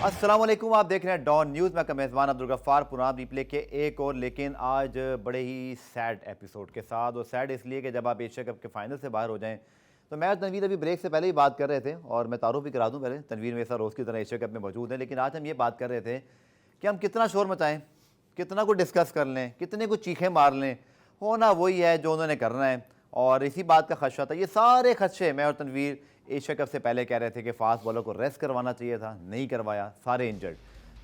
अस्सलाम वालेकुम, आप देख रहे हैं डॉन न्यूज़। मैं का मेज़बान अब्दुल गफ्फार पुराब रिप्ले के एक और लेकिन आज बड़े ही सैड एपिसोड के साथ। और सैड इसलिए कि जब आप एशिया कप के फाइनल से बाहर हो जाएं तो मैं और तनवीर अभी ब्रेक से पहले ही बात कर रहे थे, और मैं तारुफ भी करा दूं पहले, तनवीर मेरे साथ रोज़ की तरह एशिया कप में मौजूद है। लेकिन आज हम ये बात कर रहे थे कि हम कितना शोर मचाएँ, कितना कुछ डिस्कस कर लें, कितने कुछ चीखें मार लें, होना वही है जो उन्होंने करना है। और इसी बात का खदशा था, ये सारे खदशे मैं और तनवीर एशिया कप से पहले कह रहे थे कि फास्ट बॉलर को रेस्ट करवाना चाहिए था, नहीं करवाया, सारे इंजर्ड।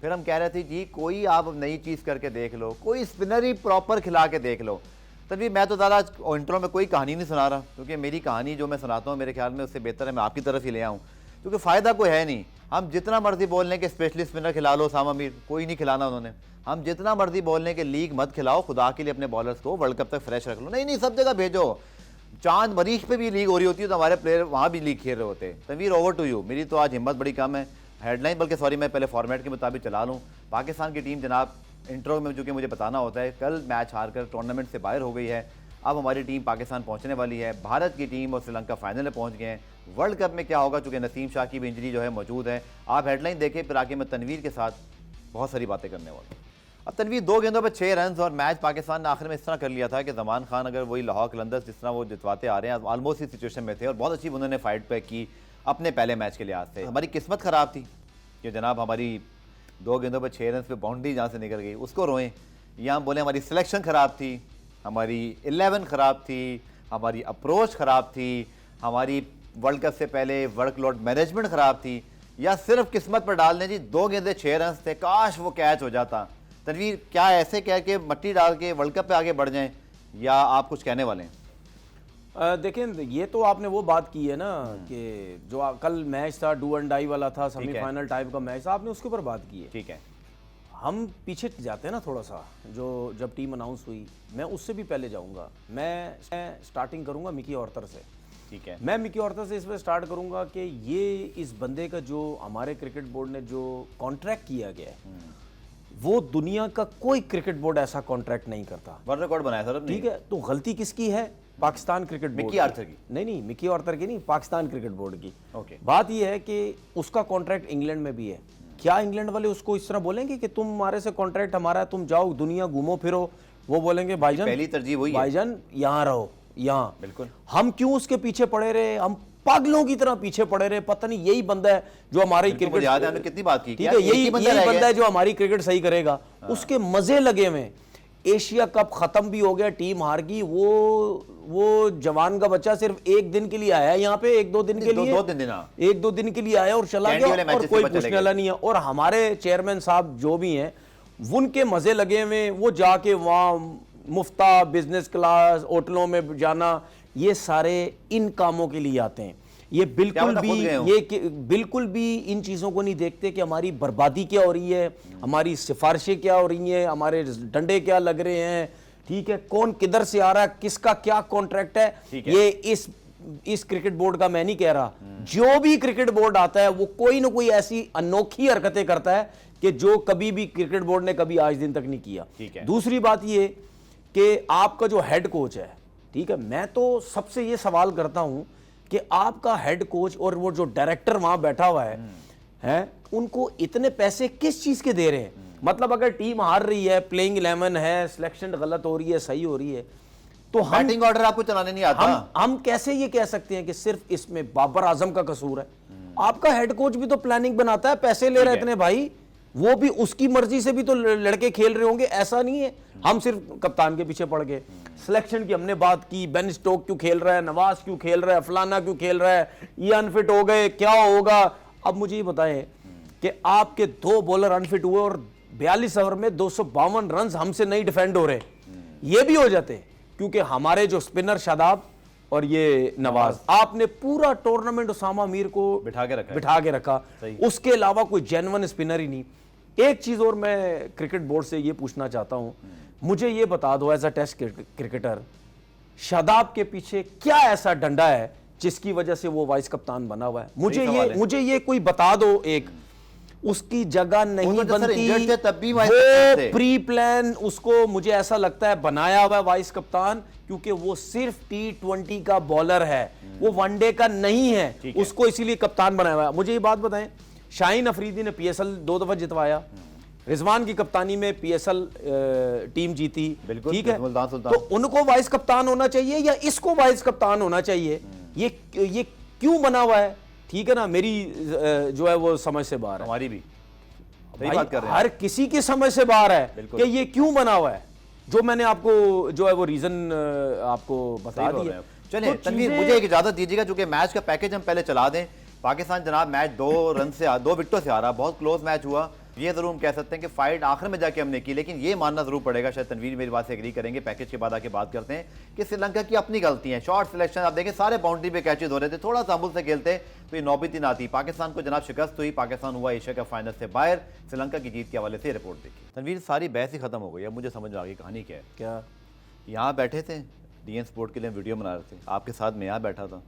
फिर हम कह रहे थे जी कोई आप नई चीज़ करके देख लो, कोई स्पिनर ही प्रॉपर खिला के देख लो। तभी मैं तो ज़्यादा इंट्रो में कोई कहानी नहीं सुना रहा, क्योंकि मेरी कहानी जो मैं सुनाता हूँ मेरे ख्याल में उससे बेहतर है मैं आपकी तरफ ही ले आऊँ, क्योंकि फ़ायदा कोई है नहीं। हम जितना मर्जी बोल लें कि स्पेशली स्पिनर खिला लो, सामा मीर, कोई नहीं खिलाना उन्होंने। हम जितना मर्जी बोल लें कि लीग मत खिलाओ, खुदा के लिए अपने बॉलर्स को वर्ल्ड कप तक फ्रेश रख लो, नहीं नहीं सब जगह भेजो। चांद मरीज पे भी लीग हो रही होती है तो हमारे प्लेयर वहाँ भी लीग खेल रहे होते हैं। Tanveer over to you. मेरी तो आज हिम्मत बड़ी कम है, हेडलाइन बल्कि सॉरी मैं पहले फॉर्मेट के मुताबिक चला लूँ। पाकिस्तान की टीम जनाब इंट्रो में जो कि मुझे बताना होता है, कल मैच हारकर टूर्नामेंट से बाहर हो गई है। अब हमारी टीम पाकिस्तान पहुंचने वाली है। भारत की टीम और श्रीलंका फाइनल में पहुंच गए हैं। वर्ल्ड कप में क्या होगा, चूँकि नसीम शाह की भी इंजरी जो है मौजूद है। आप हेडलाइन देखें, फिर आके मैं तनवीर के साथ बहुत सारी बातें करने वाला हूँ। अब तनवीर 2 गेंदों पर 6 रन और मैच पाकिस्तान ने आखिर में इस तरह कर लिया था कि जमान खान अगर वही लाहौर कलंदर्स जिस तरह वो जितवाते आ रहे हैं, ऑलमोस्ट इस सिचुएशन में थे और बहुत अच्छी उन्होंने फाइट पे की अपने पहले मैच के लिहाज से। हमारी किस्मत ख़राब थी कि जनाब हमारी 2 गेंदों पर 6 रन पे बाउंड्री जहाँ से निकल गई उसको रोएं, या हम बोले हमारी सिलेक्शन ख़राब थी, हमारी 11 ख़राब थी, हमारी अप्रोच ख़राब थी, हमारी वर्ल्ड कप से पहले वर्कलोड मैनेजमेंट ख़राब थी, या सिर्फ किस्मत पर डाल दें जी 2 गेंदे 6 रन थे, काश वो कैच हो जाता। तनवीर क्या ऐसे कह के मट्टी डाल के वर्ल्ड कप पे आगे बढ़ जाएं, या आप कुछ कहने वाले हैं? देखें, ये तो आपने वो बात की है ना कि जो कल मैच था डू एंड डाई वाला था, सेमीफाइनल टाइप का मैच था, आपने उसके ऊपर बात की है। ठीक है, हम पीछे जाते हैं ना थोड़ा सा, जो जब टीम अनाउंस हुई मैं उससे भी पहले जाऊंगा। मैं स्टार्टिंग करूंगा मिकी ऑर्थर से। ठीक है, मैं मिकी ऑर्थर से इस पर स्टार्ट करूंगा कि ये इस बंदे का जो हमारे क्रिकेट बोर्ड ने जो कॉन्ट्रैक्ट किया गया है वो दुनिया का कोई क्रिकेट बोर्ड ऐसा कॉन्ट्रैक्ट नहीं करता। वर्ल्ड रिकॉर्ड बनाया सर। ठीक है, तो गलती किसकी है? Pakistan cricket board Mickey Arthur की। नहीं, मिकी ऑर्थर की नहीं, पाकिस्तान क्रिकेट बोर्ड की। ओके। बात यह है कि उसका कॉन्ट्रैक्ट इंग्लैंड में भी है। क्या इंग्लैंड वाले उसको इस तरह बोलेंगे कि तुम हमारे से कॉन्ट्रैक्ट हमारा है, तुम जाओ दुनिया घूमो फिरो? वो बोलेंगे भाईजान पहली तरजीह वही है, भाईजान यहाँ रहो, यहाँ। बिल्कुल। हम क्यों उसके पीछे पड़े रहे? हम पागलों की तरह पीछे पड़े रहे। पता नहीं यही बंदा है जो हमारी क्रिकेट, याद है हमने कितनी बात की, ठीक है, यही बंदा है जो हमारी क्रिकेट सही करेगा। उसके मजे लगे हुए। एशिया कप खत्म भी हो गया, टीम हार गई, वो जवान का बच्चा सिर्फ 1 दिन के लिए आया यहाँ पे, 1-2 दिन के लिए, 1-2 दिन के लिए आया और चला गया और कोई पूछने वाला नहीं है। और हमारे चेयरमैन साहब जो भी हैं उनके मजे लगे हुए, वो जाके वहाँ मुफ्ता बिजनेस क्लास होटलों में जाना, ये सारे इन कामों के लिए आते हैं। ये बिल्कुल भी इन चीज़ों को नहीं देखते कि हमारी बर्बादी क्या हो रही है, हमारी सिफारिशें क्या हो रही हैं, हमारे डंडे क्या लग रहे हैं। ठीक है, कौन किधर से आ रहा है, किसका क्या कॉन्ट्रैक्ट है, ये इस क्रिकेट बोर्ड का मैं नहीं कह रहा। जो भी क्रिकेट बोर्ड आता है वो कोई ना कोई ऐसी अनोखी हरकतें करता है कि जो कभी भी क्रिकेट बोर्ड ने कभी आज दिन तक नहीं किया। दूसरी बात ये कि आपका जो हेड कोच है, ठीक है, मैं तो सबसे ये सवाल करता हूं कि आपका हेड कोच और वो जो डायरेक्टर वहां बैठा हुआ है, उनको इतने पैसे किस चीज के दे रहे हैं? मतलब अगर टीम हार रही है, प्लेइंग 11 है, सिलेक्शन गलत हो रही है, सही हो रही है, तो बैटिंग ऑर्डर आपको चलाने नहीं आता। हम कैसे ये कह सकते हैं कि सिर्फ इसमें बाबर आजम का कसूर है? आपका हेड कोच भी तो प्लानिंग बनाता है, पैसे ले रहे इतने भाई, वो भी उसकी मर्जी से भी तो लड़के खेल रहे होंगे। ऐसा नहीं है हम सिर्फ कप्तान के पीछे पड़ गए। सिलेक्शन की हमने बात की, बेन स्टोक क्यों खेल रहा है, नवाज क्यों खेल रहा है, फलाना क्यों खेल रहा है, ये अनफिट हो गए, क्या होगा? अब मुझे ये बताएं कि आपके 2 बॉलर अनफिट हुए और 42 ओवर में 252 रन हमसे नहीं डिफेंड हो रहे। ये भी हो जाते क्योंकि हमारे जो स्पिनर शादाब और ये नवाज, आपने पूरा टूर्नामेंट उसामा मीर को बिठा के रखा। उसके अलावा कोई जेन्युइन स्पिनर ही नहीं। एक चीज और मैं क्रिकेट बोर्ड से ये पूछना चाहता हूं, मुझे ये बता दो as a test cricketer, Shadab के पीछे क्या ऐसा डंडा है जिसकी वजह से वो वाइस कप्तान बना हुआ है? मुझे ये कोई बता दो। एक उसकी जगह नहीं बनती, तब भी वो प्री प्लान उसको मुझे ऐसा लगता है बनाया हुआ है वाइस कप्तान, क्योंकि वो सिर्फ T20 का बॉलर है, वो वनडे का नहीं है, उसको इसीलिए कप्तान बनाया हुआ है। मुझे ये बात बताएं, शाहीन अफरीदी ने PSL 2 दफा जितवाया, रिजवान की कप्तानी में PSL टीम जीती, बिल्कुल, ठीक है। सुल्तान। तो उनको वाइस कप्तान होना चाहिए या इसको वाइस कप्तान होना चाहिए? ये क्यों बना हुआ है? ठीक है ना, मेरी जो है वो समझ से बाहर है। हमारी भी सही भाई, बात कर रहे हैं। हर किसी की समझ से बाहर है बिल्कुल। कि ये क्यों बना हुआ है, जो मैंने आपको जो है वो रीजन आपको बता सही बोल दिया। रहे हैं। चलिए तो तनवीर, चीजें- मुझे एक इजाजत दीजिएगा, चूंकि मैच का पैकेज हम पहले चला दें। पाकिस्तान जनाब मैच 2 विकेटों से हारा, बहुत क्लोज मैच हुआ। ये जरूर हम कह सकते हैं कि फाइट आखिर में जाके हमने की, लेकिन ये मानना जरूर पड़ेगा, शायद तनवीर मेरी बात से एग्री करेंगे, पैकेज के बाद आके बात करते हैं, कि श्रीलंका की अपनी गलती है। शॉर्ट सिलेक्शन आप देखें, सारे बाउंड्री पे कैचेज हो रहे थे, थोड़ा सा अमुल से खेलते तो ये नौबत ही ना आती। पाकिस्तान को जनाब शिकस्त हुई, पाकिस्तान हुआ एशिया कप फाइनल से बाहर। श्रीलंका की जीत के हवाले से रिपोर्ट देखी। तनवीर, सारी बहस ही खत्म हो गई, अब मुझे समझ आ गई कहानी क्या है। क्या यहाँ बैठे थे, DN स्पोर्ट के लिए वीडियो बना रहे थे, आपके साथ मैं यहाँ बैठा था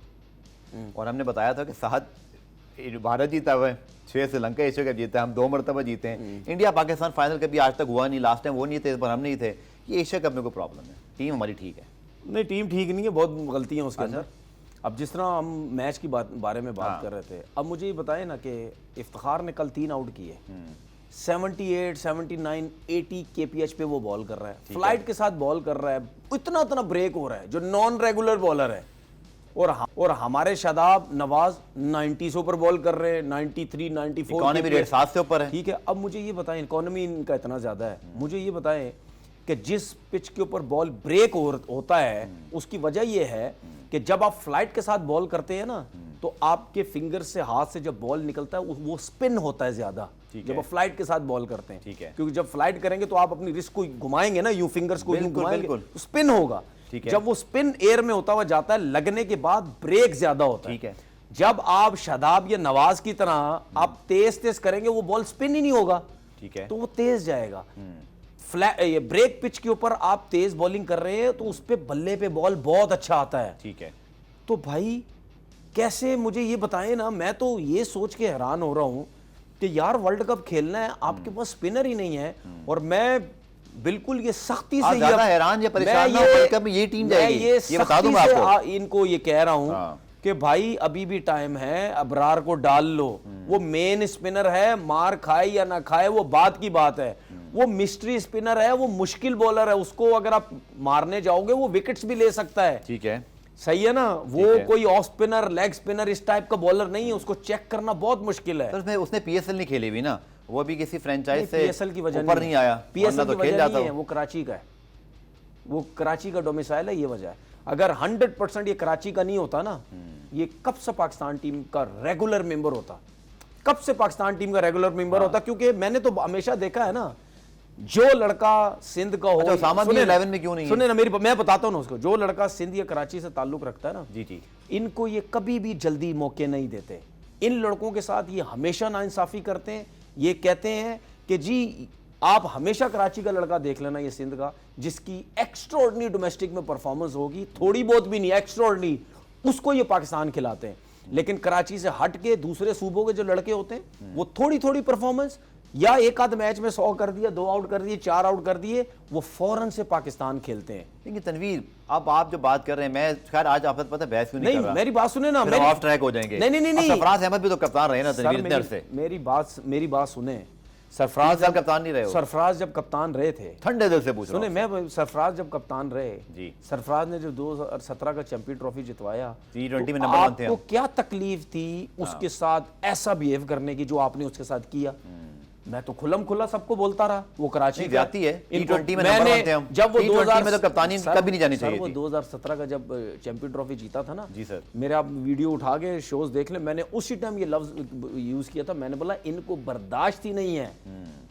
और हमने बताया था कि 7 भारत जीता हुआ है, 6 श्रीलंका एशिया कप जीता है, हम 2 मरतबा जीते हैं। इंडिया पाकिस्तान फाइनल कभी आज तक हुआ नहीं, लास्ट टाइम वो नहीं थे, इस बार हम नहीं थे। ये एशिया कप में कोई प्रॉब्लम है, टीम हमारी ठीक है। नहीं, टीम ठीक नहीं है, बहुत गलतियां उसके अंदर। अब जिस तरह हम मैच की बारे में बात कर रहे थे, अब मुझे ये बताएं ना कि इफ्तिखार ने कल 3 आउट किए, 78, 79, 80 kph पे वो बॉल कर रहा है, फ्लाइट के साथ बॉल कर रहा है, इतना ब्रेक हो रहा है, जो नॉन रेगुलर बॉलर है। और हमारे शादाब नवाज 90 पर बॉल कर रहे हैं, 93, 94 इकोनॉमी रेट 7 से ऊपर है। ठीक है। अब मुझे ये बताएं, इकोनॉमी इनका इतना ज्यादा है, मुझे ये बताएं कि जिस पिच के ऊपर बॉल ब्रेक होता है, उसकी वजह यह है कि जब आप फ्लाइट के साथ बॉल करते हैं ना, तो आपके फिंगर से, हाथ से जब बॉल निकलता है वो स्पिन होता है ज्यादा, जब आप फ्लाइट के साथ बॉल करते हैं। ठीक है। क्योंकि जब फ्लाइट करेंगे तो आप अपनी रिस्ट को घुमाएंगे ना, यूं फिंगर्स को यूं बिल्कुल, घुमाएंगे, बिल्कुल। तो स्पिन होगा। ठीक है। जब वो स्पिन एयर में होता हुआ जाता है, लगने के बाद ब्रेक ज्यादा होता है। ठीक है। जब आप शादाब या नवाज की तरह आप तेज तेज करेंगे, वो बॉल स्पिन ही नहीं होगा, ठीक है। तो वो तेज जाएगा। ये ब्रेक पिच के ऊपर आप तेज बॉलिंग कर रहे हैं, तो उस पे बल्ले पे बॉल बहुत अच्छा आता है। ठीक है। तो भाई कैसे, मुझे ये बताएं ना, मैं तो ये सोच के हैरान हो रहा हूं कि यार वर्ल्ड कप खेलना है, आपके पास स्पिनर ही नहीं है। और मैं बिल्कुल ये सख्ती से ज्यादा हैरान या परेशान ना हो, वर्ल्ड कप में ये टीम जाएगी, ये बता दूं मैं आपको। इनको ये कह रहा हूं कि भाई अभी भी टाइम है, अबरार को डाल लो। वो मेन स्पिनर है, मार खाए या ना खाए वो बात की बात है। वो मिस्ट्री स्पिनर है, वो मुश्किल बॉलर है, उसको अगर आप मारने जाओगे वो विकेट्स भी ले सकता है। ठीक है, सही है ना, वो कोई ऑफ स्पिनर, लेग स्पिनर इस टाइप का बॉलर नहीं है, उसको चेक करना बहुत मुश्किल है। तो उसने PSL नहीं खेली हुई ना, वो भी किसी फ्रेंचाइज से PSL की वजह ऊपर नहीं आया, PSL तो की वजह नहीं है, वो कराची का है, वो कराची का डोमिसाइल है, ये वजह है। अगर 100% ये कराची का नहीं होता ना, ये कब से पाकिस्तान टीम का रेगुलर मेंबर होता, कब से पाकिस्तान टीम का रेगुलर मेंबर होता। क्योंकि मैंने तो हमेशा देखा है ना, जो लड़का सिंध का हो, अच्छा, उसामा भी 11 में क्यों नहीं है? सुने ना, मैं बताता हूँ ना उसको, जो लड़का सिंध या कराची से ताल्लुक रखता है ना, जी जी, इनको ये कभी भी जल्दी मौके नहीं देते। इन लड़कों के साथ ये हमेशा नाइंसाफी करते हैं। ये कहते हैं कि जी आप हमेशा कराची का लड़का देख लेना, ये सिंध का, जिसकी एक्स्ट्राऑर्डिनरी डोमेस्टिक में परफॉर्मेंस होगी, थोड़ी बहुत भी नहीं, एक्स्ट्राऑर्डिनरी, उसको ये पाकिस्तान खिलाते हैं। लेकिन कराची से हट के दूसरे सूबों के जो लड़के होते हैं, वो थोड़ी थोड़ी परफॉर्मेंस, या एक आध मैच में 100 कर दिया, 2 आउट कर दिए, 4 आउट कर दिए, वो फौरन से पाकिस्तान खेलते हैं। लेकिन तनवीर, अब आप जो बात कर रहे हैं, मैं खैर आज आपको पता है बहस क्यों नहीं कर रहा। मेरी बात सुने ना, ऑफ ट्रैक हो जाएंगे। नहीं, सरफराज अहमद भी तो कप्तान रहे ना तनवीर, इतने अरसे। मेरी बात सुने, सरफराज जब कप्तान नहीं रहे हो, सरफराज जब कप्तान रहे थे, ठंडे दिल से पूछ रहा सुने, मैं सरफराज जब कप्तान रहे जी, सरफराज ने जब 2017 का चैंपियन ट्रॉफी जितवाया, T20 में नंबर 1 थे। आपको क्या तकलीफ थी उसके साथ ऐसा बिहेव करने की जो आपने उसके साथ किया? मैं तो खुलम खुला सबको बोलता रहा, वो कराची जाती है, T20 में नंबर 1 थे हम, जब वो T20 में तो कप्तानी कभी नहीं जानी चाहिए वो थी। 2017 का जब चैंपियन ट्रॉफी जीता था ना जी सर, मेरे, आप वीडियो उठा के शोज देख ले, मैंने उसी टाइम ये लफ्ज यूज किया था। मैंने बोला इनको बर्दाश्त ही नहीं है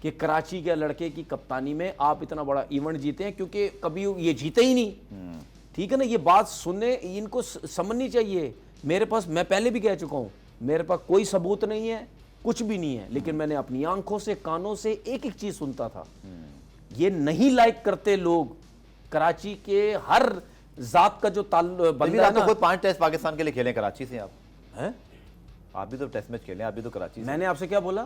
कि कराची के लड़के की कप्तानी में आप इतना बड़ा इवेंट जीते हैं, क्योंकि कभी ये जीते ही नहीं। ठीक है ना, ये बात सुनने इनको समझनी चाहिए। मेरे पास, मैं पहले भी कह चुका हूं, मेरे पास कोई सबूत नहीं है, कुछ भी नहीं है, लेकिन मैंने अपनी आंखों से, कानों से एक एक चीज सुनता था। ये नहीं लाइक करते लोग कराची के हर जात का जो बंदा है ना। कोई 5 टेस्ट पाकिस्तान के लिए खेले कराची से आप हैं? आप भी तो टेस्ट मैच खेले, आप भी तो कराची से। मैंने आपसे क्या बोला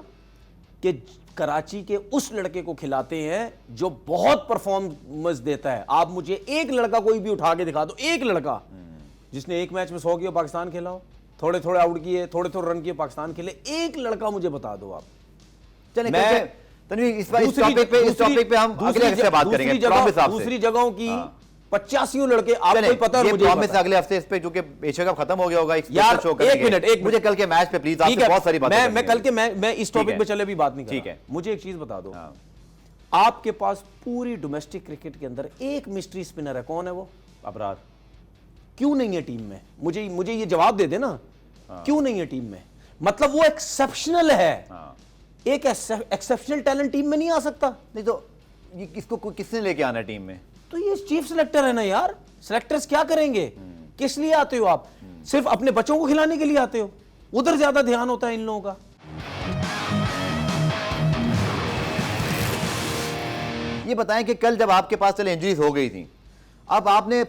कि कराची के उस लड़के को खिलाते हैं जो बहुत परफॉर्मेंस देता है। आप मुझे एक लड़का कोई भी उठा के दिखा दो, एक लड़का जिसने एक मैच में 100 किया पाकिस्तान खेला हो, थोड़े थोड़े आउट किए, थोड़े थोड़े रन किए, पाकिस्तान खेले। एक लड़का मुझे बता दो आप। चलें मैं तनवीर इस टॉपिक पे हम अगले हफ्ते बात करेंगे। दूसरी जगहों की 85 लड़के आपको पता है, मुझे प्रॉमिस अगले हफ्ते इस पे, क्योंकि एशिया कप खत्म हो गया होगा, यार एक मिनट मुझे कल के मैच पे प्लीज आपसे बहुत सारी बातें मैं कल के मैं इस टॉपिक पे चले भी बात नहीं कर रहा। ठीक है, मुझे एक चीज बता दो, आपके पास पूरी डोमेस्टिक क्रिकेट के अंदर एक मिस्ट्री स्पिनर है, कौन है वो? अबरार। क्यों नहीं है टीम में? मुझे ये जवाब दे देना, क्यों नहीं है टीम में? मतलब वो एक्सेप्शनल है, एक एक्सेप्शनल टैलेंट टीम में नहीं आ सकता। नहीं तो इसको किसने लेके आना है टीम में? तो ये चीफ सिलेक्टर है ना यार। सिलेक्टर्स क्या करेंगे? किस लिए आते हो आप? सिर्फ अपने बच्चों को खिलाने के लिए आते हो? उधर ज्यादा ध्यान होता है इन लोगों का। ये बताएं कि कल जब आपके पास चले इंजरीज हो गई थी, अब आपने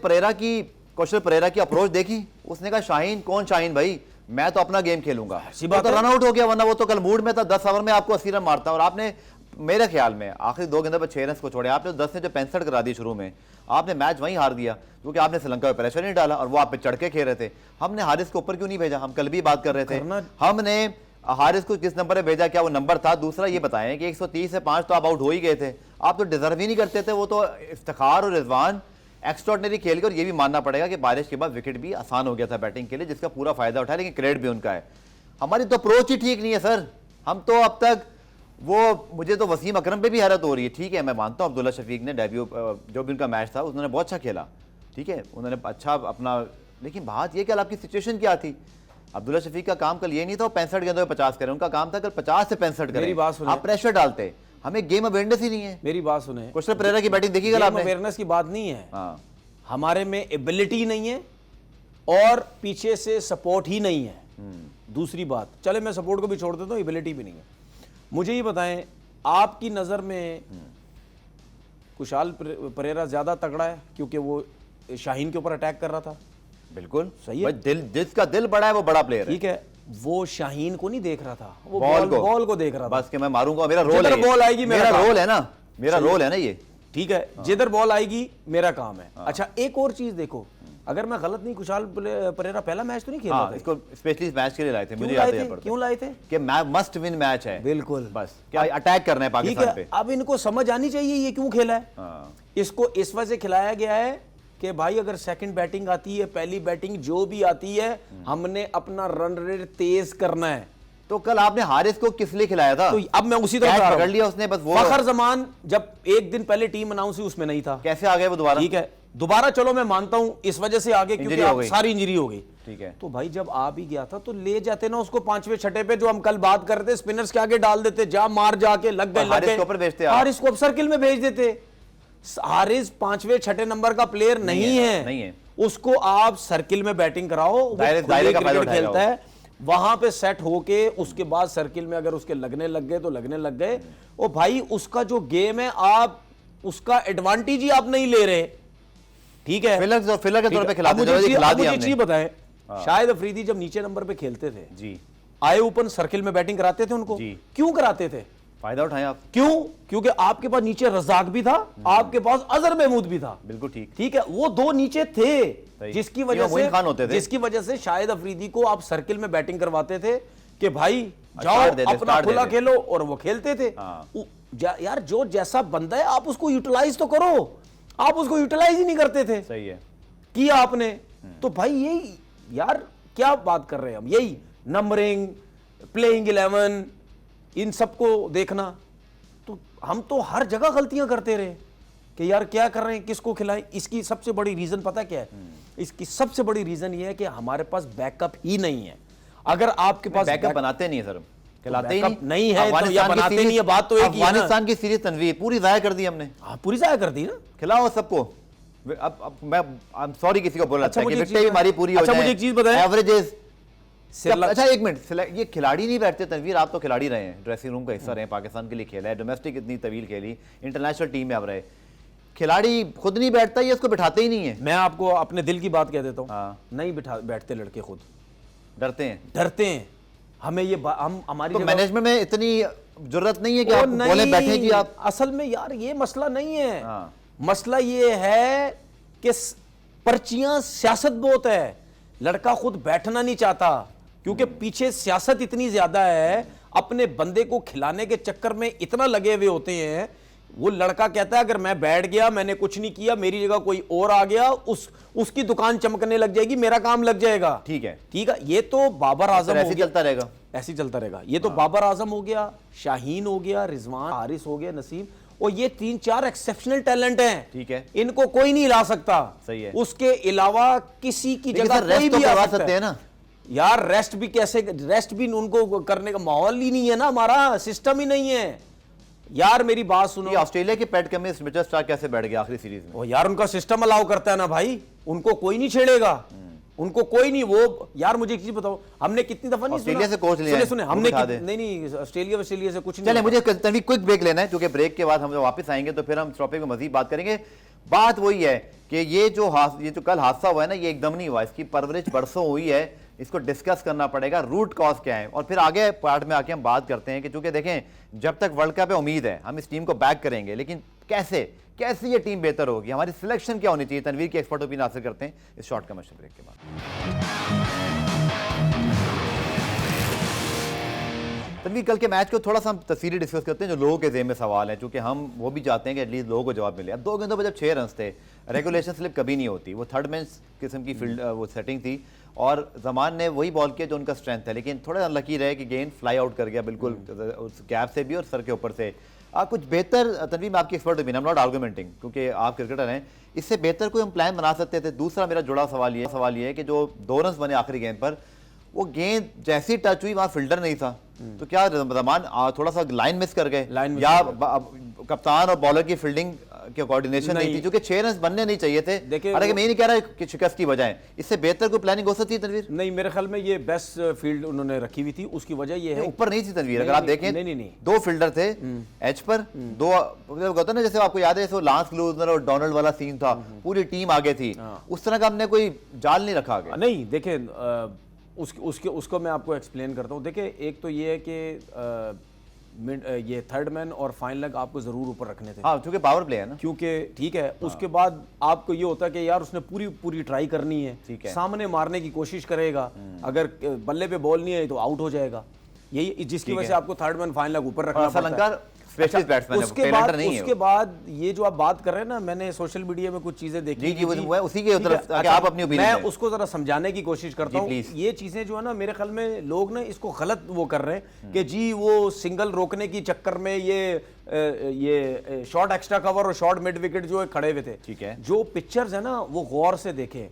कौशल परेरा की अप्रोच देखी? उसने कहा शाहीन, कौन शाहीन भाई, मैं तो अपना गेम खेलूंगा। वो तो रन आउट हो गया, वरना वो तो कल मूड में था, 10 ओवर में आपको 80 रन मारता। और आपने मेरे ख्याल में आखिरी 2 गेंदों पर 6 रन को छोड़े, आपने 10 ने जो 65 करा दी शुरू में, आपने मैच वहीं हार दिया क्योंकि आपने श्रीलंका पे प्रेशर नहीं डाला और वो आप पे चढ़ के खेल रहे थे। हमने हारिस को ऊपर क्यों नहीं भेजा? हम कल भी बात कर रहे थे, हमने हारिस को किस नंबर पे भेजा, क्या वो नंबर था? दूसरा ये बताएं कि 130 से 5 तो आप आउट हो ही गए थे, आप तो डिजर्व ही नहीं करते थे। वो तो इफ्तिखार और रिजवान एक्स्ट्राऑर्डिनरी खेल के, और ये भी मानना पड़ेगा कि बारिश के बाद विकेट भी आसान हो गया था बैटिंग के लिए, जिसका पूरा फायदा उठाया, लेकिन क्रेडिट भी उनका है। हमारी तो अप्रोच ही ठीक नहीं है सर। हम तो अब तक मुझे तो वसीम अकरम पे भी हैरत हो रही है। ठीक है, मैं मानता हूँ अब्दुल्ला शफीक ने डेब्यू जो भी उनका मैच था उन्होंने बहुत अच्छा खेला, ठीक है, उन्होंने अच्छा अपना, लेकिन बात ये कल आपकी सिचुएशन क्या थी? अब्दुल्ला शफीक का काम कल ये नहीं था 65 गेंदों में 50 करें, उनका काम था कल 50 से 65 करें। आप प्रेशर डालते, हमें गेम अवेयरनेस ही नहीं है। मेरी बात सुने, कौशल परेरा की बैटिंग देखी कल आपने? अवेयरनेस की बात नहीं है, हमारे में एबिलिटी नहीं है और पीछे से सपोर्ट ही नहीं है। दूसरी बात, चले मैं सपोर्ट को भी छोड़ देता हूँ, एबिलिटी भी नहीं है। मुझे ये बताएं, आपकी नज़र में कुशाल परेरा ज़्यादा तगड़ा है क्योंकि वो शाहीन के ऊपर अटैक कर रहा था? बिल्कुल सही है, जिसका दिल बड़ा है वो बड़ा प्लेयर है। ठीक है, वो शाहीन को नहीं देख रहा था, वो बॉल को देख रहा था, बस कि मैं मारूंगा, मेरा रोल है, बॉल आएगी मेरा रोल है ना, मेरा रोल है ना ये, ठीक है, जिधर बॉल आएगी मेरा काम है। अच्छा, एक और चीज देखो, अगर मैं गलत नहीं, कुशाल परेरा पहला मैच तो नहीं खेला था, इसको स्पेशली इस मैच के लिए लाए थे, मुझे याद है। क्यों लाए थे? कि मस्ट विन मैच है, बिल्कुल, बस क्या अटैक करना है पाकिस्तान पे। अब इनको समझ आनी चाहिए ये क्यों खेला है। इसको इस वजह से खिलाया गया है कि भाई अगर सेकंड बैटिंग आती है, पहली बैटिंग जो भी आती है, हमने अपना रन रेट तेज करना है। तो कल आपने हारिस को किस लिए खिलाया था? तो अब मैं उसी तरह पकड़ लिया उसने, बस वो फखर जमान जब एक दिन पहले टीम अनाउंस हुई उसमें नहीं था, कैसे आ गए वो दोबारा? ठीक है, दोबारा चलो मैं मानता हूं इस वजह से आगे क्योंकि सारी इंजरी हो गई, ठीक है। तो भाई जब आ भी गया था तो ले जाते ना उसको 5वें 6ठे पे, जो हम कल बात कर रहे थे, स्पिनर्स के आगे डाल देते, जा मार जाके लग गए, हारिस को अब सर्किल में भेज देते। हारिस 5वें 6ठे नंबर का प्लेयर नहीं है, उसको आप सर्किल में बैटिंग कराओ, क्रिकेट खेलता है, वहां पे सेट होके उसके बाद सर्किल में अगर उसके लगने लग गए तो लगने लग गए। ओ भाई उसका जो गेम है आप उसका एडवांटेज ही आप नहीं ले रहे, ठीक है, फिलर के तौर पे खिला दिया। मुझे चीज बताएं, शाहिद अफरीदी जब नीचे नंबर पे खेलते थे जी, आए ओपन सर्किल में बैटिंग कराते थे उनको, क्यों कराते थे? फायदा उठाएं आप। क्यों? क्योंकि आपके पास नीचे रज़ाक भी था, आपके पास अजहर महमूद भी था, बिल्कुल ठीक, ठीक है, वो दो नीचे थे, जिसकी वजह से शाहिद अफरीदी को आप सर्किल में बैटिंग करवाते थे कि भाई जाओ अपना खुला खेलो, और वो खेलते थे। यार जो जैसा बंदा है आप उसको यूटिलाइज तो करो, आप उसको यूटिलाइज ही नहीं करते थे। सही है, किया आपने तो भाई यही, यार क्या बात कर रहे हैं हम, यही नंबरिंग, प्लेइंग 11, इन सबको देखना, तो हम तो हर जगह गलतियां करते रहे कि यार क्या कर रहे हैं, किसको खिलाएं। इसकी सबसे बड़ी रीजन पता क्या है? इसकी सबसे बड़ी रीजन ये है कि हमारे पास बैकअप ही नहीं है। अगर आपके पास बैकअप बनाते नहीं है सर, खिलाते ही नहीं है तो या बनाते नहीं है, बात तो एक ही है। अफगानिस्तान की सीरीज तनवीर पूरी जाया कर दी हमने, पूरी जाया कर दी ना, खिलाओ सबको। अब मैं सॉरी किसी को बोल रहा था कि विकेट भी हमारी पूरी हो जाए। अच्छा मुझे एक चीज बताएं, एवरेजेस। अच्छा एक मिनट, ये खिलाड़ी नहीं बैठते तनवीर, आप तो खिलाड़ी रहे हैं, ड्रेसिंग रूम का हिस्सा रहे, पाकिस्तान के लिए खेला है, डोमेस्टिक इतनी तवील खेली, इंटरनेशनल टीम में अब रहे, खिलाड़ी खुद नहीं बैठता, ये इसको बिठाते ही नहीं है। मैं आपको अपने दिल की बात कह देता हूँ, नहीं बैठते लड़के, खुद डरते हैं। हमें ये हम हमारी तो मैनेजमेंट में इतनी जरूरत नहीं है कि आप बोले बैठे जी आप। असल में यार ये मसला नहीं है, मसला ये है कि पर्चियां सियासत बहुत है, लड़का खुद बैठना नहीं चाहता, क्योंकि पीछे सियासत इतनी ज्यादा है, अपने बंदे को खिलाने के चक्कर में इतना लगे हुए होते हैं। वो लड़का कहता है अगर मैं बैठ गया, मैंने कुछ नहीं किया, मेरी जगह कोई और आ गया, उसकी दुकान चमकने लग जाएगी, मेरा काम लग जाएगा। ठीक है, ठीक है, ये तो बाबर आजम ऐसे चलता रहेगा, ऐसे चलता रहेगा। ये तो बाबर आजम हो गया, शाहीन हो गया, रिजवान हारिस हो गया, नसीम, और ये 3-4 एक्सेप्शनल टैलेंट हैं। ठीक है, इनको कोई नहीं ला सकता। सही है। उसके अलावा किसी की जगह कोई भी आ सकता है ना यार। रेस्ट भी कैसे, रेस्ट भी उनको करने का माहौल ही नहीं है ना, हमारा सिस्टम ही नहीं है यार। मेरी बात सुनो, ऑस्ट्रेलिया के पैट कमिंस मिचेल स्टार्क कैसे बैठ गया आखिरी सीरीज में? ओ यार उनका सिस्टम अलाउ करता है ना भाई, उनको कोई नहीं छेड़ेगा, उनको कोई नहीं। वो यार मुझे एक चीज बताओ, हमने कितनी दफा नहीं ऑस्ट्रेलिया से कोच लिया, सुने हमने नहीं ऑस्ट्रेलिया से कुछ नहीं। चले मुझे तभी क्विक ब्रेक लेना है, क्योंकि ब्रेक के बाद हम जब वापस आएंगे तो फिर हम इस टॉपिक में मजीद बात करेंगे। बात वही है कि ये जो कल हादसा हुआ है ना, ये एकदम नहीं हुआ, इसकी परवरिश बरसों हुई है, इसको डिस्कस करना पड़ेगा, रूट कॉज क्या है। और फिर आगे पार्ट में आके हम बात करते हैं कि चूंकि देखें जब तक वर्ल्ड कप है उम्मीद है हम इस टीम को बैक करेंगे, लेकिन कैसे ये टीम बेहतर होगी, हमारी सिलेक्शन क्या होनी चाहिए, तनवीर की एक्सपर्ट ओपिनियन हासिल करते हैं इस शॉर्ट कमर्शियल ब्रेक के बाद। तनवीर, कल के मैच को थोड़ा सा हम तफसीली डिस्कस करते हैं, जो लोगों के ज़हन में सवाल है, क्योंकि हम वो भी चाहते हैं कि एटलीस्ट लोगों को जवाब मिले। अब 2 गेंदों पर जब 6 रन थे, रेगुलेशन स्लिप कभी नहीं होती, वो थर्ड मैन किस्म की फील्ड वो सेटिंग थी, और जमान ने वही बॉल किया जो उनका स्ट्रेंथ है, लेकिन थोड़ा अनलकी रहे कि गेंद फ्लाई आउट कर गया बिल्कुल उस गैप से भी और सर के ऊपर से। कुछ बेहतर, तनवीर में आपकी एक्सपर्ट ओपिनियन, नॉट आर्गूमेंटिंग, क्योंकि आप क्रिकेटर हैं, इससे बेहतर कोई हम प्लान बना सकते थे। दूसरा मेरा जुड़ा सवाल ये है कि जो 2 रन बने आखिरी गेंद पर, वो गेंद जैसी टच हुई वहां फील्डर नहीं था, तो क्या जमान थोड़ा सा लाइन मिस कर गए, या कप्तान और बॉलर की फील्डिंग के कोऑर्डिनेशन नहीं थी, क्योंकि 6 रन बनने नहीं चाहिए थे। हालांकि मैं नहीं कह रहा कि शिकस्त की वजह है, इससे बेहतर कोई प्लानिंग हो सकती है तनवीर? नहीं, मेरे ख्याल में ये बेस्ट फील्ड उन्होंने रखी हुई थी, उसकी वजह ये है ऊपर नहीं थी तनवीर, अगर आप देखें नहीं 2 फील्डर थे एज पर, 2 होता ना, जैसे आपको याद है लांस लूजनर और डोनाल्ड वाला सीन था, पूरी टीम आगे थी, उस तरह का हमने कोई जाल नहीं रखा आगे। नहीं देखें, उसको मैं आपको एक्सप्लेन करता हूँ। देखिए, एक तो ये है कि ये थर्ड मैन और फाइन लेग आपको जरूर ऊपर रखने थे, हाँ, क्योंकि पावर प्ले है ना, क्योंकि ठीक है। उसके बाद आपको ये होता है कि यार उसने पूरी ट्राई करनी है, सामने मारने की कोशिश करेगा, अगर बल्ले पे बॉल नहीं है तो आउट हो जाएगा, यही जिसकी वजह से आपको थर्ड मैन फाइन लेग ऊपर रखना पड़ता है। उसके बाद ये जो आप बात कर रहे हैं ना, मैंने सोशल मीडिया में कुछ चीजें देखी, उसी के तरफ आप अपनी ओपिनियन, मैं उसको जरा समझाने की कोशिश करता हूँ। ये चीजें जो है ना, मेरे ख्याल में लोग ना इसको गलत वो कर रहे हैं कि जी वो सिंगल रोकने की चक्कर में ये शॉर्ट एक्स्ट्रा कवर और शॉर्ट मिड विकेट जो खड़े हुए थे, ठीक है, जो पिक्चर्स है ना वो गौर से देखें,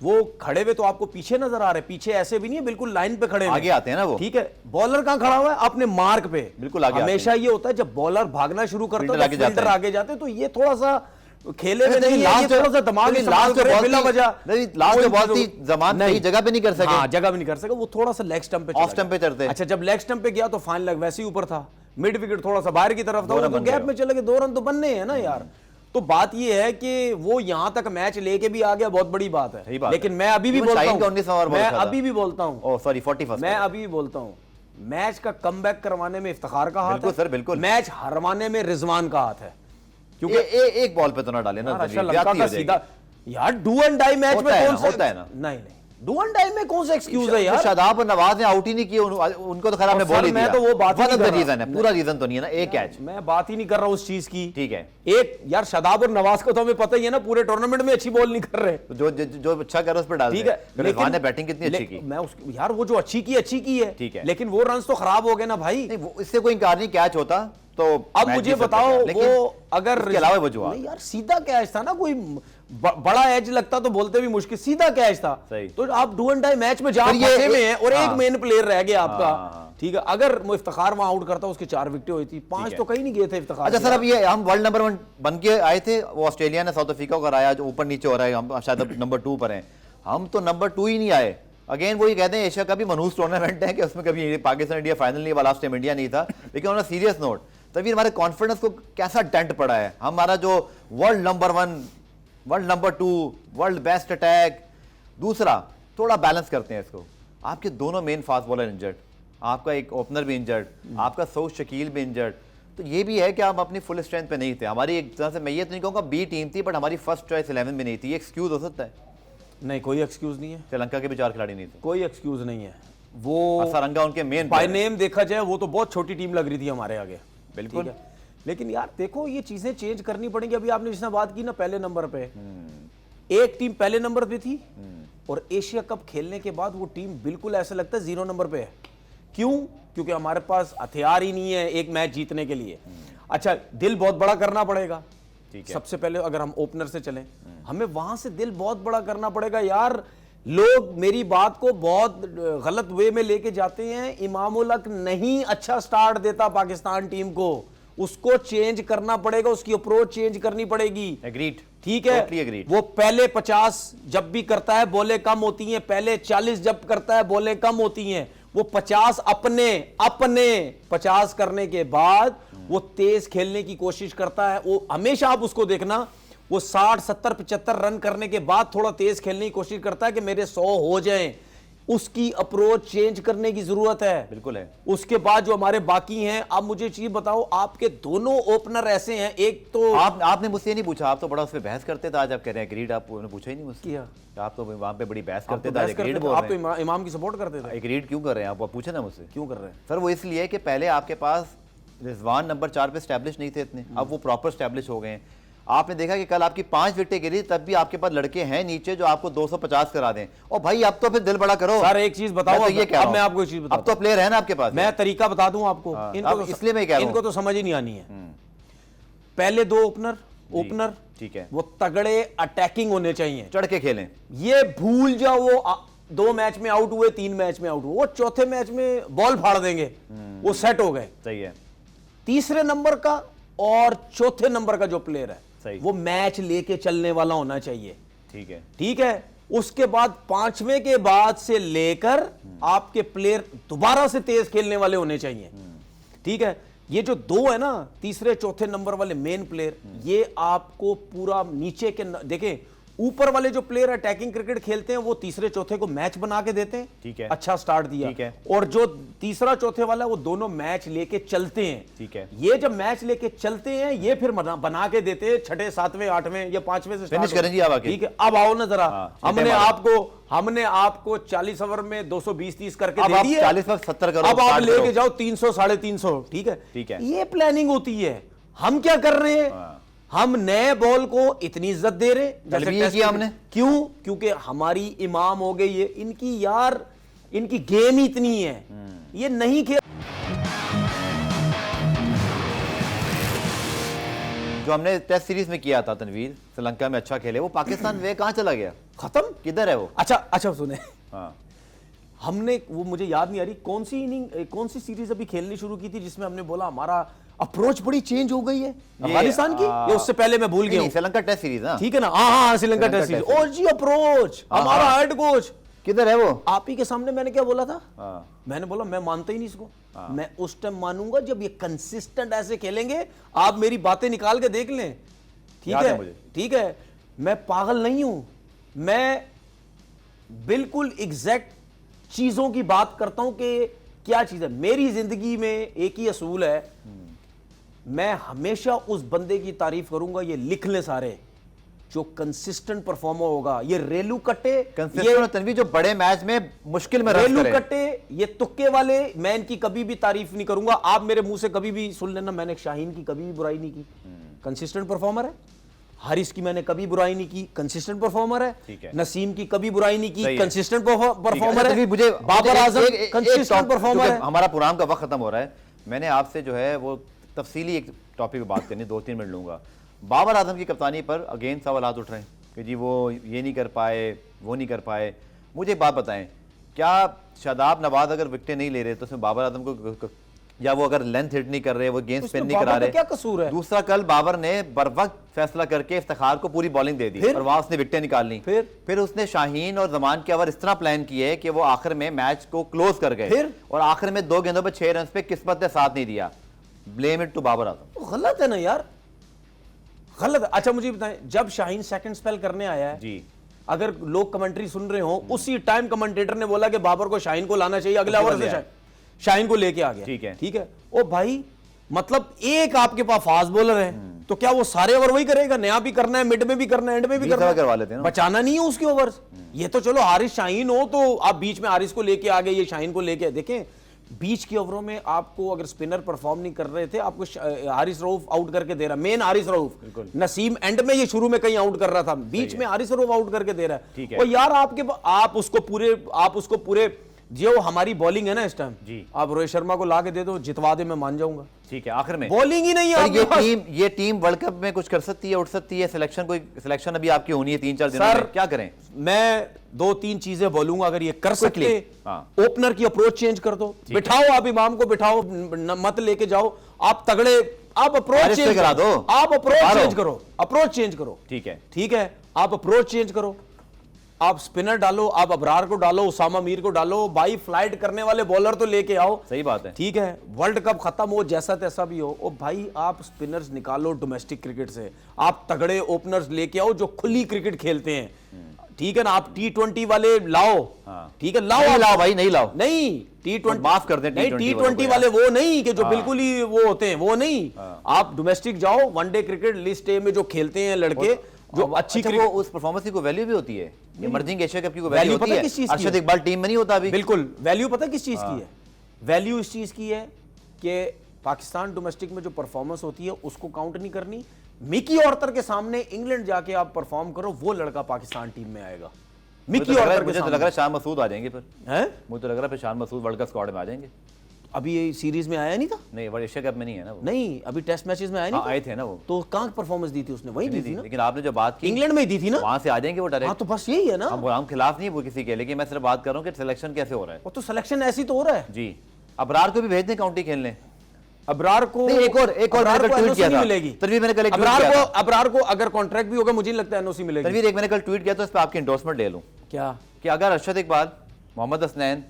वो खड़े हुए तो आपको पीछे नजर आ रहे, पीछे ऐसे भी नहीं है, बिल्कुल लाइन पे खड़े आगे आते हैं ना वो, ठीक है। बॉलर कहाँ खड़ा हुआ है? अपने मार्क पे बिल्कुल आगे। हमेशा ये होता है जब बॉलर भागना शुरू करता है तो फील्डर आगे जाते हैं, तो ये थोड़ा सा खेले में नहीं है, ये थोड़ा सा दिमाग बिला वजह लास्ट जो बॉल थी जमान सही जगह पे नहीं कर सके, जगह भी नहीं कर सका, वो थोड़ा सा लेग स्टंप पे, ऑफ स्टंप पे चढ़ते। अच्छा, जब लेग स्टंप पे गया तो फाइन लेग वैसे ही ऊपर था, मिड विकेट थोड़ा सा बाहर की तरफ था, तो गैप में चले गए, 2 रन तो बनने हैं ना यार। तो बात ये है कि वो यहां तक मैच लेके भी आ गया, बहुत बड़ी बात है। लेकिन मैं अभी भी बोलता हूं, मैं अभी भी बोलता हूं, मैच का कमबैक करवाने में इफ्तिखार का हाथ है सर, बिल्कुल। मैच हरवाने में रिजवान का हाथ है, क्योंकि एक बॉल पे तो ना डाले ना, लंका का सीधा यार डू एंड डाई मैच में कौन सा होता है ना, नहीं डू एंड डाई में कौन सा एक्सक्यूज है यार? शादाब और नवाज ने आउट ही नहीं किया, उनको तो खराब ने बॉल ही दिया। मैं तो वो बात ही नहीं कर रहा, रीजन है, पूरा रीजन तो नहीं है ना, एक कैच, मैं बात ही नहीं कर रहा उस चीज की, ठीक है। एक यार शादाब और नवाज को तो हमें पता ही है ना, पूरे टूर्नामेंट में अच्छी बॉल नहीं कर रहे, जो अच्छा कर रहा है उस पर डाल, ठीक है। रिजवान ने बैटिंग कितनी अच्छी की, मैं यार वो जो अच्छी की है, ठीक है, लेकिन वो रन तो खराब हो गए ना भाई। इससे कोई इनकार नहीं, कैच होता तो अब मुझे बताओ, वो अगर इसके अलावा वो जो यार सीधा कैच था ना, कोई बड़ा एज लगता तो बोलते भी मुश्किल, सीधा कैच था, तो आप डू एंड डाई मैच में जहां फंसे में हैं और एक मेन प्लेयर रह गया आपका, ठीक है। अगर वो इफ्तिखार वहां आउट करता, उसके 4 विकेटें हुई थी, 5 तो कहीं नहीं गए थे इफ्तिखार। अच्छा सर, अब ये हम वर्ल्ड नंबर 1 बन के आए थे, वो ऑस्ट्रेलिया ने साउथ अफ्रीका को हराया, जो ऊपर नीचे हो रहा है, हम शायद अब नंबर 2 पर हैं, हम तो नंबर 2 ही नहीं आए। अगेन वही कहते हैं एशिया का भी मनहूस टूर्नामेंट है कि उसमें कभी पाकिस्तान इंडिया फाइनल नहीं हुआ, लास्ट टाइम इंडिया नहीं था, लेकिन ऑन अ सीरियस नोट तभी हमारे कॉन्फिडेंस को कैसा डेंट पड़ा है। हमारा जो world number 1, world number 2, world best attack, दूसरा थोड़ा बैलेंस करते हैं इसको, आपके दोनों मेन फास्ट बॉलर इंजर्ड, आपका एक ओपनर भी इंजर्ड, आपका सऊद शकील भी इंजर्ड, तो ये भी है कि हम अपनी फुल स्ट्रेंथ पे नहीं थे। हमारी एक तरह से मैं ये तो नहीं कहूँगा बी टीम थी, बट हमारी फर्स्ट चॉइस 11 में नहीं थी। ये एक्सक्यूज हो सकता है? नहीं, कोई एक्सक्यूज नहीं है। श्रीलंका के भी 4 खिलाड़ी नहीं थे, कोई एक्सक्यूज नहीं है। वो असरंगा उनके मेन बाय नेम देखा जाए वो तो बहुत छोटी टीम लग रही थी हमारे आगे, बिल्कुल। ठीक है? लेकिन यार देखो ये चीजें चेंज करनी पड़ेंगी। अभी आपने जिसने बात की ना पहले नंबर पे, एक टीम पहले नंबर पे थी और एशिया कप खेलने के बाद वो टीम बिल्कुल ऐसा लगता है 0 नंबर पे है। क्यों? क्योंकि हमारे पास हथियार ही नहीं है एक मैच जीतने के लिए। अच्छा, दिल बहुत बड़ा करना पड़ेगा, ठीक है। सबसे पहले अगर हम ओपनर से चलें, हमें वहां से दिल बहुत बड़ा करना पड़ेगा। यार लोग मेरी बात को बहुत गलत वे में लेके जाते हैं। इमाम उल हक नहीं अच्छा स्टार्ट देता पाकिस्तान टीम को, उसको चेंज करना पड़ेगा, उसकी अप्रोच चेंज करनी पड़ेगी। एग्रीड, ठीक है। Totally agreed। वो पहले 50 जब भी करता है बॉलें कम होती हैं, पहले 40 जब करता है बॉलें कम होती हैं। वो 50 अपने 50 करने के बाद वो तेज खेलने की कोशिश करता है। वो हमेशा आप उसको देखना, वो 60 70 75 रन करने के बाद थोड़ा तेज खेलने की कोशिश करता है कि मेरे 100 हो जाएं। उसकी अप्रोच चेंज करने की जरूरत है, बिल्कुल है। उसके बाद जो हमारे बाकी हैं, आप मुझे चीज बताओ, आपके दोनों ओपनर ऐसे हैं, एक तो आपने मुझसे नहीं पूछा, आप तो बड़ा उस पर बहस करते थे। आज आप कह रहे हैं एग्रीड, आपने पूछा ही नहीं मुझसे। किया आप तो वहां पे बड़ी बहस आप करते तो थे, बहस आज करते एग्रीड थे, बोल आप रहे तो इमाम की सपोर्ट करते थे। हैं। एग्रीड क्यों कर रहे हैं आप पूछे ना मुझसे। क्यों कर रहे हैं? सर वो इसलिए कि पहले आपके पास रिजवान नंबर 4 पे स्टैब्लिश नहीं थे इतने, अब वो प्रॉपर स्टैब्लिश हो गए हैं। आपने देखा कि कल आपकी 5 विकेटें गिरी, तब भी आपके पास लड़के हैं नीचे जो आपको 250 करा दें। और भाई अब तो फिर दिल बड़ा करो। सर एक चीज बताओ, मैं तो ये कह रहा अब मैं हूं। आपको एक चीज अब बताता तो प्लेयर है ना आपके पास। मैं तरीका बता दूं आपको। हाँ, इनको अब इसलिए मैं कह रहा हूं। इनको तो समझ ही नहीं आनी है। पहले 2 ओपनर ठीक है, वो तगड़े अटैकिंग होने चाहिए, चढ़ के खेलें। ये भूल जाओ वो 2 मैच में आउट हुए, 3 मैच में आउट हुए, वो चौथे मैच में बॉल फाड़ देंगे, वो सेट हो गए। सही है। तीसरे नंबर का और चौथे नंबर का जो प्लेयर है सही। वो मैच लेके चलने वाला होना चाहिए, ठीक है, ठीक है। उसके बाद 5वें के बाद से लेकर आपके प्लेयर दोबारा से तेज खेलने वाले होने चाहिए, ठीक है। ये जो 2 है ना, तीसरे चौथे नंबर वाले मेन प्लेयर, ये आपको पूरा नीचे के देखें, ऊपर वाले जो प्लेयर अटैकिंग क्रिकेट खेलते हैं वो तीसरे चौथे को मैच बना के देते हैं, ठीक है, अच्छा स्टार्ट दिया, ठीक है। और जो तीसरा चौथे वाला वो दोनों मैच लेके चलते हैं, ठीक है। ये जब मैच लेके चलते हैं ये फिर बना के देते हैं 6, 7, 8वें या 5वें से फिनिश करें जी आप आके। ठीक है। अब आओ ना जरा, हाँ, हमने आपको 40 ओवर में 220-30 करके अब दे आप दिए। 40 में 70 करो, अब आप 60 लेके करो। जाओ 300 350, ठीक है, ठीक है। ये प्लानिंग होती है। हम क्या कर रहे हैं, हम नए बॉल को इतनी इज्जत दे रहे हैं जैसे ये किया हमने। क्यों? क्योंकि हमारी इमाम हो गई है, इनकी यार इनकी गेम ही इतनी है, ये नहीं खेल। जो हमने टेस्ट सीरीज में किया था तनवीर, श्रीलंका में अच्छा खेले, वो पाकिस्तान वे कहां चला गया, खत्म, किधर है वो? अच्छा सुने, हाँ, हमने वो मुझे याद नहीं आ रही कौन सी इनिंग कौन सी सीरीज अभी खेलनी शुरू की थी जिसमें हमने बोला हमारा अप्रोच बड़ी चेंज हो गई है अफगानिस्तान की, या उससे पहले मैं भूल गया हूं। श्रीलंका टेस्ट सीरीज ना, ठीक है ना, हाँ श्रीलंका टेस्ट सीरीज। ओ जी अप्रोच, हमारा हेड कोच किधर है वो? आप ही के सामने मैंने क्या बोला था, हाँ। मैंने बोला मैं मानता ही नहीं इसको, मैं उस टाइम मानूंगा जब ये कंसिस्टेंट ऐसे खेलेंगे। आप मेरी बातें निकाल के देख लें, ठीक याद है है, मुझे। ठीक है। मैं पागल नहीं हूं, मैं बिल्कुल एग्जैक्ट चीजों की बात करता हूं कि क्या चीज है। मेरी जिंदगी में एक ही असूल है, मैं हमेशा उस बंदे की तारीफ करूंगा, ये लिख ले सारे, जो कंसिस्टेंट परफॉर्मर होगा। ये रेलू कट्टे, कंसिस्टेंट तनवीर जो बड़े मैच में मुश्किल में रेलू करे। कट्टे, ये तुक्के वाले, मैं इनकी कभी भी तारीफ नहीं करूंगा। आप मेरे मुंह से कभी भी सुन लेना, मैंने शाहीन की कभी भी बुराई नहीं की, कंसिस्टेंट परफॉर्मर है। हारिस की मैंने कभी बुराई नहीं की, कंसिस्टेंट परफॉर्मर ठीक है। है। नसीम की कभी बुराई नहीं सही की, है। कंसिस्टेंट परफॉर्मर है। मुझे बाबर आजम कंसिस्टेंट परफॉर्मर है। हमारा प्रोग्राम का वक्त खत्म हो रहा है, मैंने आपसे जो है वो तफसीली एक टॉपिक पे बात करनी, 2-3 मिनट लूंगा। बाबर आजम की कप्तानी पर अगेन सवाल उठ रहे हैं कि जी वो ये नहीं कर पाए, वो नहीं कर पाए। मुझे एक बात बताएं, क्या शादाब नवाज अगर विकेटें नहीं ले रहे तो उसमें बाबर आजम को, या वो अगर लेंथ हिट नहीं कर रहे, वो गेंद स्पिन नहीं करा रहे, क्या कसूर है? दूसरा, कल बाबर ने बर वक्त फैसला करके इफ्तिखार को पूरी बॉलिंग दे दी और वहां उसने विकेटें निकाल ली। फिर उसने शाहीन और जमान के ओवर इस तरह प्लान किए कि वो आखिर में मैच को क्लोज कर गए, और आखिर में 2 गेंदों पर 6 रन पे किस्मत ने साथ नहीं दिया। Blame it to Babar Azam. गलत है ना यार, गलत है। अच्छा मुझे बताएं, जब शाहीन सेकंड स्पेल करने आया है जी, अगर लोग कमेंट्री सुन रहे हो, उसी टाइम कमेंटेटर ने बोला कि बाबर को शाहीन को लाना चाहिए, अगले ओवर से शाहीन को लेके आ गया। ठीक है, ठीक है। ओ भाई, मतलब एक आपके पास फास्ट बॉलर है, तो क्या वो सारे ओवर वही करेगा? नया भी करना है, मिड में भी करना है, एंड में भी 20 करना ओवर है, करवा लेते हैं ना। बचाना नहीं है उसके ओवर्स। ये तो चलो हारिस शाहीन हो तो आप बीच में हारिस को लेके आ गए, ये शाहीन को लेके देखें बीच के ओवरों में आपको अगर स्पिनर परफॉर्म नहीं कर रहे थे, आपको हारिस रऊफ आउट करके दे रहा, मेन हारिस रऊफ, नसीम एंड में ये शुरू में कहीं आउट कर रहा था, बीच में हारिस रऊफ आउट करके दे रहा ठीक है। है। और यार आप उसको पूरे जो हमारी बॉलिंग है ना इस टाइम, जी। आप रोहित शर्मा को ला के दे दो, जितवा दे, मैं मान जाऊंगा। ठीक है, आखिर में बॉलिंग ही नहीं है पर आपके पास। ये टीम वर्ल्ड कप में कुछ कर सकती है, उठ सकती है। सिलेक्शन अभी आपकी होनी है 3-4 दिनों सर, में, क्या करें? मैं 2-3 चीजें बोलूंगा, अगर ये कर सकते, हाँ। ओपनर की अप्रोच चेंज कर दो, बिठाओ आप इमाम को, बिठाओ, मत लेके जाओ आप तगड़े, आप अप्रोच चेंज करा दो, आप अप्रोच चेंज करो, अप्रोच चेंज करो। ठीक है, ठीक है, आप अप्रोच चेंज करो, आप स्पिनर डालो, आप अबरार को डालो, उसामा मीर को डालो, बाई फ्लाइट करने वाले बॉलर तो लेके आओ। सही बात है। ठीक है, वर्ल्ड कप खत्म हो, जैसा तैसा भी हो, ओ भाई आप स्पिनर्स निकालो डोमेस्टिक क्रिकेट से, आप तगड़े ओपनर्स लेके आओ जो खुली क्रिकेट खेलते हैं। ठीक है ना, आप T20 वाले लाओ। हाँ। ठीक है, लाओ, नहीं लाओ भाई, नहीं लाओ, नहीं T20 माफ कर दें नहीं, T20 T20 वाले वो नहीं कि जो बिल्कुल ही वो होते हैं, वो नहीं। आप डोमेस्टिक जाओ, वनडे क्रिकेट लिस्ट ए में जो खेलते हैं लड़के, जो अच्छी अच्छा, वो उस परफॉर्मेंस की कोई वैल्यू भी होती है? इमर्जिंग एशिया कप की कोई वैल्यू वैल्यू पता होती है? किस चीज की अर्शद है? इकबाल टीम में नहीं होता अभी। बिल्कुल, वैल्यू पता किस चीज की है? वैल्यू इस चीज की है कि पाकिस्तान डोमेस्टिक में जो परफॉर्मेंस होती है उसको काउंट नहीं करनी। मिकी ऑर्थर के सामने इंग्लैंड जाके आप परफॉर्म करो, वो लड़का पाकिस्तान टीम में आएगा। मिकी ऑर्थर मुझे तो लग रहा है शान मसूद आ जाएंगे फिर। हैं? मुझे तो लग रहा है फिर Shan Masood world cup squad में आ जाएंगे। अभी ये सीरीज में आया नहीं था? नहीं, वर्ल्ड एशिया कप में नहीं है ना वो। नहीं, अभी टेस्ट मैचेस में आया नहीं हाँ, आए थे ना वो। तो कहाँ परफॉर्मेंस दी थी उसने? वही दी थी ना, लेकिन आपने जो बात की इंग्लैंड में ही दी थी ना। वहां से आ जाएंगे वो हाँ, डायरेक्ट। तो बस यही है ना। हम खिलाफ नहीं है वो किसी के, लेकिन मैं सिर्फ बात कर रहा हूँ कि सिलेक्शन कैसे हो रहा है। वो तो सिलेक्शन ऐसी तो हो रहा है। जी, अबरार को भी भेज दें काउंटी खेलने। अबरार को नहीं, एक और अबरार मैंने को कल ट्वीट NOC किया नहीं था। मिलेगी। तनवीर, मैंने कल एक ट्वीट किया था। अबरार को अगर कॉन्ट्रैक्ट भी होगा, मुझे नहीं लगता NOC मिलेगी। तनवीर, एक मैंने कल ट्वीट किया तो इस पर आपकी एंडोर्समेंट ले लूं क्या? कि अगर अरशद इकबाल, मोहम्मद हसनैन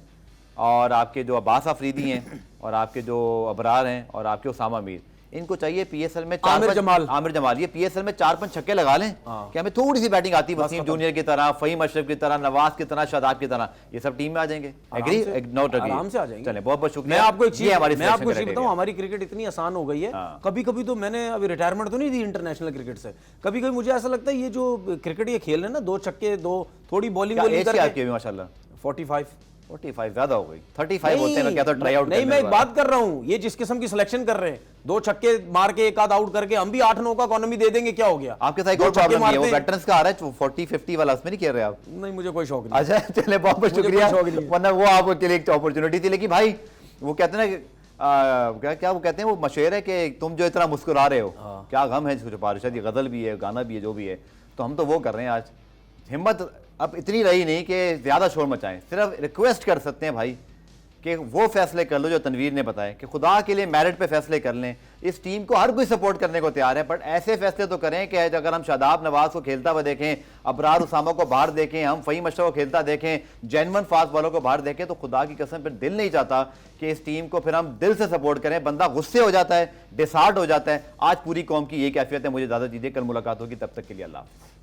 और आपके जो अब्बास अफरीदी हैं और आपके जो अबरार हैं और आपके उसामा मीर, इनको चाहिए PSL में आमिर जमाल, ये PSL में 4-5 छक्के लगा लें कि हमें थोड़ी सी बैटिंग आती है, वसीम जूनियर की तरह, फहीम अशरफ की तरह, नवाज की तरह, शादाब की तरह, ये सब टीम में आ जाएंगे। एग्री? Not agree? आराम से आ जाएंगे। चलें, बहुत बहुत शुक्रिया। मैं आपको एक चीज हमारी बताऊं, हमारी क्रिकेट इतनी आसान हो गई है। कभी कभी तो मैंने अभी रिटायरमेंट तो नहीं दी इंटरनेशनल क्रिकेट से, कभी कभी मुझे ऐसा लगता है ये जो क्रिकेट ये खेल रहे हैं ना, 2 छक्के, 2 थोड़ी बॉलिंग करके माशाल्लाह 45 ज्यादा हो गई, 35 होते हैं क्या तो ट्राई आउट। नहीं, मैं एक बात कर रहा हूं, ये जिस किस्म की सिलेक्शन कर रहे हैं, 2 छक्के मार के एक आध आउट करके हम भी 8-9 का इकोनॉमी दे देंगे, क्या हो गया? आपके साथ एक और प्रॉब्लम है, वो वेटरन्स का आ रहा है 40-50 वाला, उसमें नहीं खेल रहे आप? नहीं, मुझे कोई शौक नहीं। अच्छा, चले, बहुत बहुत शुक्रिया, वरना वो आपके लिए एक अपॉर्चुनिटी थी। लेकिन भाई वो कहते हैं ना, क्या वो कहते हैं, वो मशहूर है कि तुम जो इतना मुस्कुरा रहे हो, क्या गम है जिसको छुपा रहे हो। शायद ये गजल भी है, गाना भी है, जो भी है, तो हम तो वो कर रहे हैं आज। हिम्मत अब इतनी रही नहीं कि ज़्यादा शोर मचाएं, सिर्फ रिक्वेस्ट कर सकते हैं भाई कि वो फैसले कर लो जो तनवीर ने बताया, कि खुदा के लिए मेरिट पे फैसले कर लें। इस टीम को हर कोई सपोर्ट करने को तैयार है, बट ऐसे फैसले तो करें कि अगर हम शादाब नवाज को खेलता हुआ देखें, अबरार उसामा को बाहर देखें, हम फहीम अशरफ को खेलता देखें, जेन्युइन फास्ट बॉलर को बाहर देखें, तो खुदा की कसम फिर दिल नहीं चाहता कि इस टीम को फिर हम दिल से सपोर्ट करें। बंदा गुस्से हो जाता है, डिसहार्ट हो जाता है। आज पूरी कौम की ये कैफियत है। मुझे ज़्यादा दीजिए, कल मुलाकात होगी, तब तक के लिए अल्लाह हाफ़िज़।